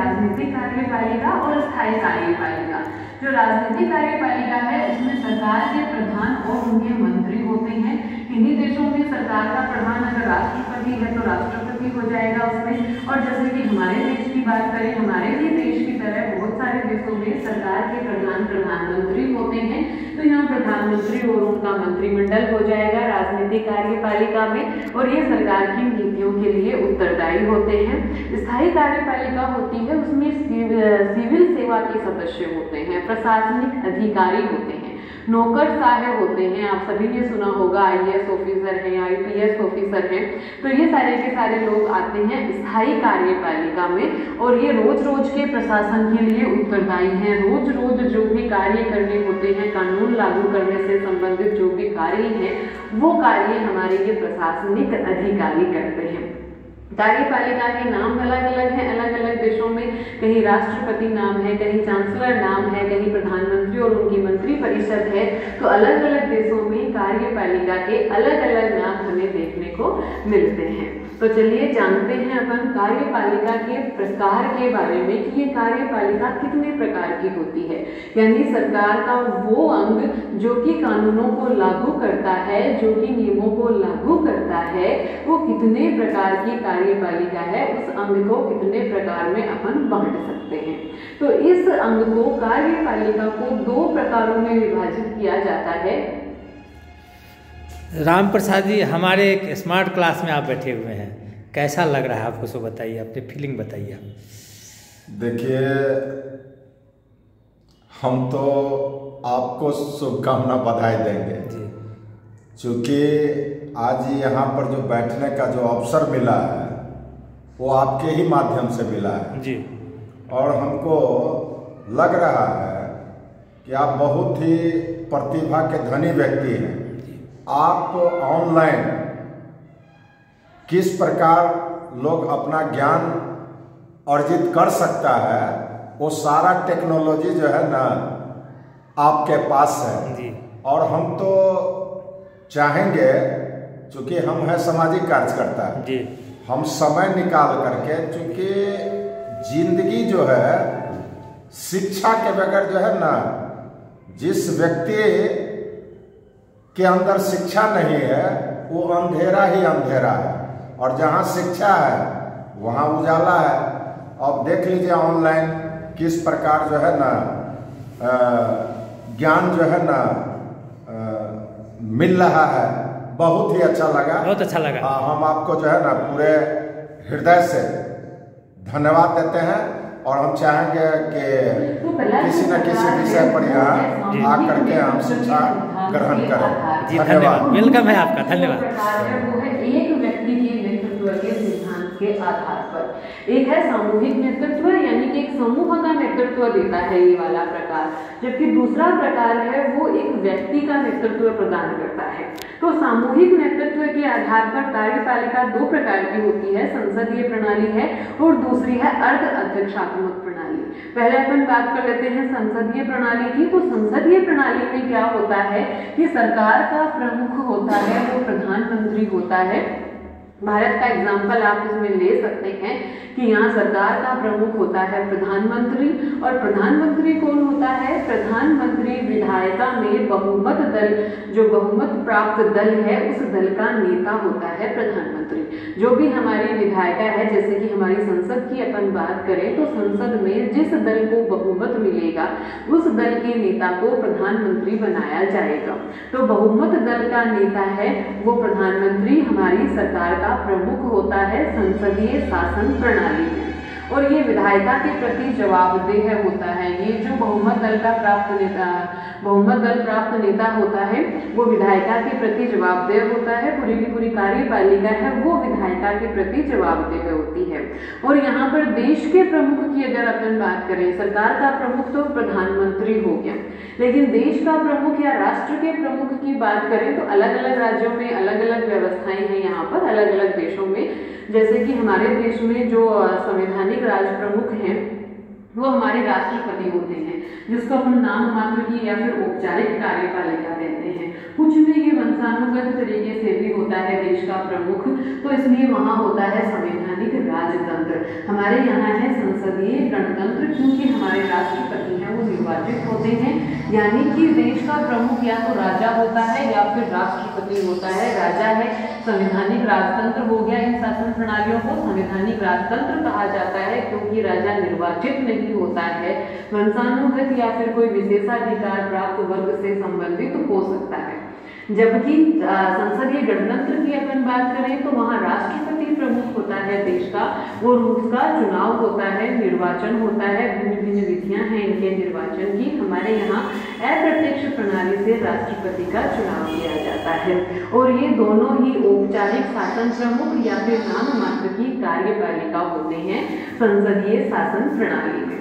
राजनीतिक कार्यपालिका और स्थायी कार्यपालिका। जो राजनीतिक कार्यपालिका है उसमें सरकार के प्रधान और उनके मंत्री होते हैं। किन्हीं देशों में सरकार का प्रधान अगर राष्ट्रपति है तो राष्ट्रपति हो जाएगा उसमें। और जैसे कि हमारे देश की बात करें, हमारे ही देश की तरह बहुत सारे देशों में सरकार के प्रधान प्रधानमंत्री होते हैं। तो यहाँ प्रधानमंत्री और उनका मंत्रिमंडल हो जाएगा राजनीतिक कार्यपालिका में, और ये सरकार की नीतियों के लिए उत्तरदायी होते हैं। स्थायी कार्यपालिका होती है, उसमें सिविल सेवा के सदस्य होते हैं, प्रशासनिक अधिकारी होते हैं, नौकरशाह होते हैं। आप सभी ने सुना होगा IAS ऑफिसर हैं, IPS ऑफिसर हैं। तो ये सारे के सारे लोग आते हैं स्थायी कार्यपालिका में, और ये रोज रोज के प्रशासन के लिए उत्तरदायी हैं। रोज रोज जो भी कार्य करने होते हैं, कानून लागू करने से संबंधित जो भी कार्य हैं, वो कार्य हमारे ये प्रशासनिक अधिकारी करते हैं। कार्यपालिका के नाम अलग अलग हैं अलग अलग देशों में। कहीं राष्ट्रपति नाम है, कहीं चांसलर नाम है, कहीं प्रधानमंत्री और उनकी मंत्रिपरिषद है। तो अलग अलग देशों में कार्यपालिका के अलग अलग नाम हमें देखने को मिलते हैं। तो चलिए जानते हैं अपन कार्यपालिका के प्रकार के बारे में कि ये कार्यपालिका कितने प्रकार की होती है। यानी सरकार का वो अंग जो कि कानूनों को लागू करता है, जो कि नियमों को लागू करता है, वो कितने प्रकार की कार्यपालिका है, उस अंग को कितने प्रकार में अपन बांट सकते हैं। तो इस अंग को कार्यपालिका को 2 प्रकारों में विभाजित किया जाता है। राम प्रसाद जी, हमारे एक स्मार्ट क्लास में आप बैठे हुए हैं, कैसा लग रहा है आपको, सो बताइए, अपनी फीलिंग बताइए आप। देखिए, हम तो आपको शुभकामना बधाई देंगे जी, क्योंकि आज यहाँ पर जो बैठने का जो अवसर मिला है वो आपके ही माध्यम से मिला है जी। और हमको लग रहा है कि आप बहुत ही प्रतिभा के धनी व्यक्ति हैं। आप ऑनलाइन किस प्रकार लोग अपना ज्ञान अर्जित कर सकता है, वो सारा टेक्नोलॉजी जो है ना आपके पास है जी। और हम तो चाहेंगे, चूंकि हम हैं सामाजिक कार्यकर्ता जी, हम समय निकाल करके, चूंकि जिंदगी जो है शिक्षा के बगैर जो है ना, जिस व्यक्ति के अंदर शिक्षा नहीं है वो अंधेरा ही अंधेरा है, और जहाँ शिक्षा है वहाँ उजाला है। अब देख लीजिए ऑनलाइन किस प्रकार जो है ना ज्ञान जो है ना मिल रहा है। बहुत ही अच्छा लगा, बहुत अच्छा लगा। हम आपको जो है ना पूरे हृदय से धन्यवाद देते हैं, और हम चाहेंगे कि किसी न किसी विषय पर यहाँ आकर के हम शिक्षा ग्रहण करें। जी धन्यवाद, वेलकम है आपका, धन्यवाद। वो है एक व्यक्ति के नेतृत्व के सिद्धांत के आधार पर। एक है सामूहिक नेतृत्व, यानी कि एक समूह का नेतृत्व देता है ये वाला प्रकार, जबकि दूसरा प्रकार है वो एक व्यक्ति का नेतृत्व प्रदान करता है। तो सामूहिक नेतृत्व के आधार पर कार्यपालिका 2 प्रकार की होती है, संसदीय प्रणाली है और दूसरी है अर्ध अध्यक्षात्मक प्रणाली। पहले अपन बात कर लेते हैं संसदीय प्रणाली की। तो संसदीय प्रणाली में क्या होता है कि सरकार का प्रमुख होता है वो प्रधानमंत्री होता है। भारत का एग्जाम्पल आप इसमें ले सकते हैं कि यहाँ सरकार का प्रमुख होता है प्रधानमंत्री, और प्रधानमंत्री कौन होता है? प्रधानमंत्री विधायिका में बहुमत दल, जो बहुमत प्राप्त दल है उस दल का नेता होता है प्रधानमंत्री। जो भी हमारी विधायिका है, जैसे कि हमारी संसद की अपन बात करें तो संसद में जिस दल को बहुमत मिलेगा उस दल के नेता को प्रधानमंत्री बनाया जाएगा। तो बहुमत दल का नेता है वो प्रधानमंत्री हमारी सरकार का प्रमुख होता है संसदीय शासन प्रणाली में, और ये विधायिका के प्रति जवाबदेह होता है। ये जो बहुमत दल प्राप्त नेता होता है वो विधायिका के प्रति जवाबदेह होता है। पूरी की पूरी कार्यपालिका है वो विधायिका के प्रति जवाबदेह होती है। और यहाँ पर देश के प्रमुख की अगर अपन बात करें, सरकार का प्रमुख तो प्रधानमंत्री हो गया, लेकिन देश का प्रमुख या राष्ट्र के प्रमुख की बात करें तो अलग अलग राज्यों में अलग अलग व्यवस्थाएं हैं। यहाँ पर अलग अलग देशों में, जैसे कि हमारे देश में जो संवैधानिक राज प्रमुख हैं वो हमारे राष्ट्रपति होते हैं, जिसको अपन नाम मात्र की या फिर औपचारिक कार्यपालिका कहते हैं। कुछ में ये वंशानुगत तरीके से भी होता है देश का प्रमुख, तो इसलिए वहाँ होता है संवैधानिक राजतंत्र। हमारे यहाँ है संसदीय गणतंत्र, क्योंकि हमारे राष्ट्रपति हैं वो निर्वाचित होते हैं, यानी कि देश का प्रमुख या तो राजा होता है या फिर राष्ट्रपति होता है। राजा है, संवैधानिक राजतंत्र हो गया, इन शासन प्रणालियों को संवैधानिक राजतंत्र कहा जाता है, क्योंकि राजा निर्वाचित नहीं होता है, वंशानुगत या फिर कोई विशेषाधिकार प्राप्त वर्ग से संबंधित हो सकता है। जबकि संसदीय गणतंत्र की अपन बात करें तो वहाँ राष्ट्रपति प्रमुख होता है देश का, और उसका चुनाव होता है, निर्वाचन होता है, भिन्न भिन्न विधियां हैं इनके निर्वाचन की। हमारे यहाँ अप्रत्यक्ष प्रणाली से राष्ट्रपति का चुनाव किया जाता है, और ये दोनों ही औपचारिक शासन प्रमुख या फिर नाम मात्र की कार्यपालिका होते हैं संसदीय शासन प्रणाली में।